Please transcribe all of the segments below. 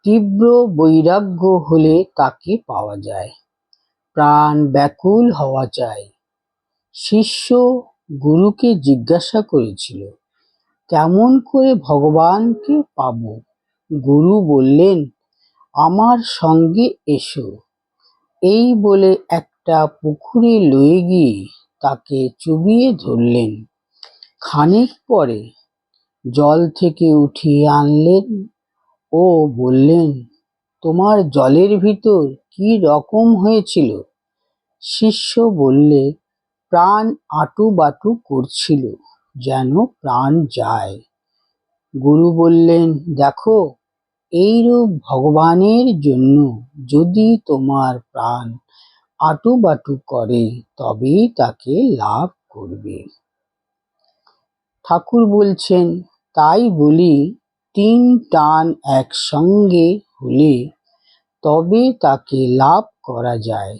তীব্র বৈরাগ্য হলে তাকে পাওয়া যায়। প্রাণ ব্যাকুল হওয়া চাই। শিষ্য গুরুকে জিজ্ঞাসা করেছিল, কেমন করে ভগবানকে পাব? গুরু বললেন, আমার সঙ্গে এসো। এই বলে একটা পুকুরে লয়ে গিয়ে তাকে চুবিয়ে ধরলেন। খানিক পরে জল থেকে উঠিয়ে আনলেন ও বললেন, তোমার জলের ভিতর কি রকম হয়েছিল? শিষ্য বললে, প্রাণ আঁটুবাটু করছিল, যেন প্রাণ যায়। গুরু বললেন, দেখো, এইরূপ ভগবানের জন্য যদি তোমার প্রাণ আঁটুবাটু করে তবেই তাকে লাভ করবে। ঠাকুর বলছেন, তাই বলি, তিন টান একসঙ্গে হলে তবে তাকে লাভ করা যায়।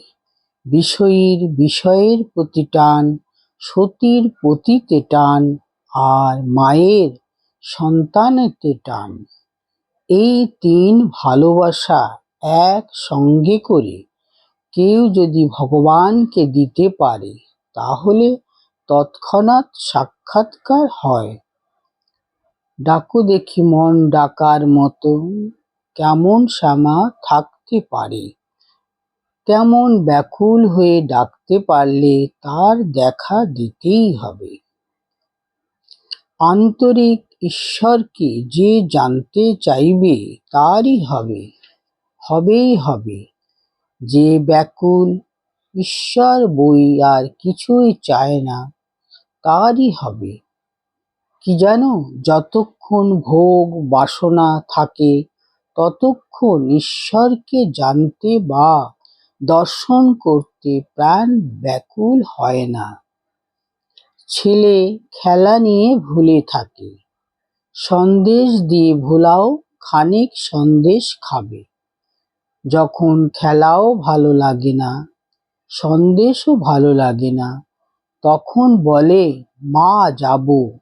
বিষয়ীর বিষয়ের প্রতি টান, সতীর পতিতে টান, আর মায়ের সন্তানেতে টান। এই তিন ভালোবাসা এক সঙ্গে করে কেউ যদি ভগবানকে দিতে পারে তাহলে তৎক্ষণাৎ সাক্ষাৎকার হয়। ডাকো দেখি মন ডাকার মতো, কেমন শ্যামা থাকতে পারে? তেমন ব্যাকুল হয়ে ডাকতে পারলে তার দেখা দিতেই হবে। আন্তরিক ঈশ্বরকে যে জানতে চাইবে তারই হবেই হবে। যে ব্যাকুল, ঈশ্বর বই আর কিছুই চায় না, তারই হবে। কি জানো, যতক্ষণ ভোগ বাসনা থাকে ততক্ষণ ঈশ্বরকে জানতে বা দর্শন করতে প্রাণ ব্যাকুল হয় না। ছেলে খেলা নিয়ে ভুলে থাকে, সন্দেশ দিয়ে ভোলাও খানিক সন্দেশ খাবে। যখন খেলাও ভালো লাগে না, সন্দেশও ভালো লাগে না, তখন বলে, মা যাবো,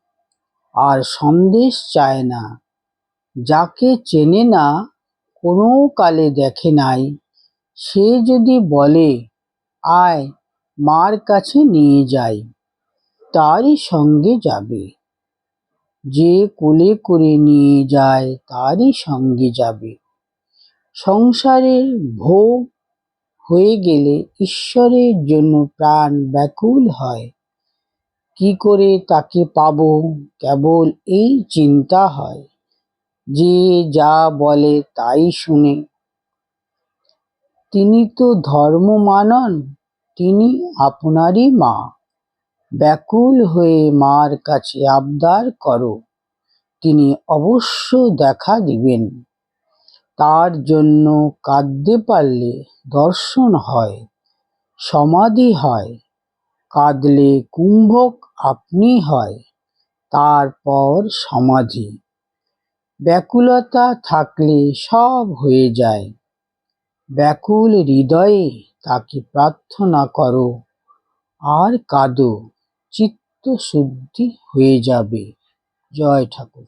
আর সন্দেশ চায় না। যাকে চেনে না, কোনো কালে দেখে নাই, সে যদি বলে, আয় মার কাছে নিয়ে যাই, তারই সঙ্গে যাবে। যে কোলে করে নিয়ে যায় তারই সঙ্গে যাবে। সংসারের ভোগ হয়ে গেলে ঈশ্বরের জন্য প্রাণ ব্যাকুল হয়। কি করে তাকে পাবো, কেবল এই চিন্তা হয়। যে যা বলে তাই শুনে। তিনি তো ধর্ম মানন, তিনি আপনারই মা। ব্যাকুল হয়ে মার কাছে আবদার করো, তিনি অবশ্য দেখা দিবেন। তার জন্য কাঁদতে পারলে দর্শন হয়, সমাধি হয়। কাঁদলে কুম্ভক আপনি হয়, তারপর সমাধি। ব্যাকুলতা থাকলে সব হয়ে যায়। ব্যাকুল হৃদয়ে তাকে প্রার্থনা করো আর কাঁদো, চিত্ত শুদ্ধি হয়ে যাবে। জয় ঠাকুর।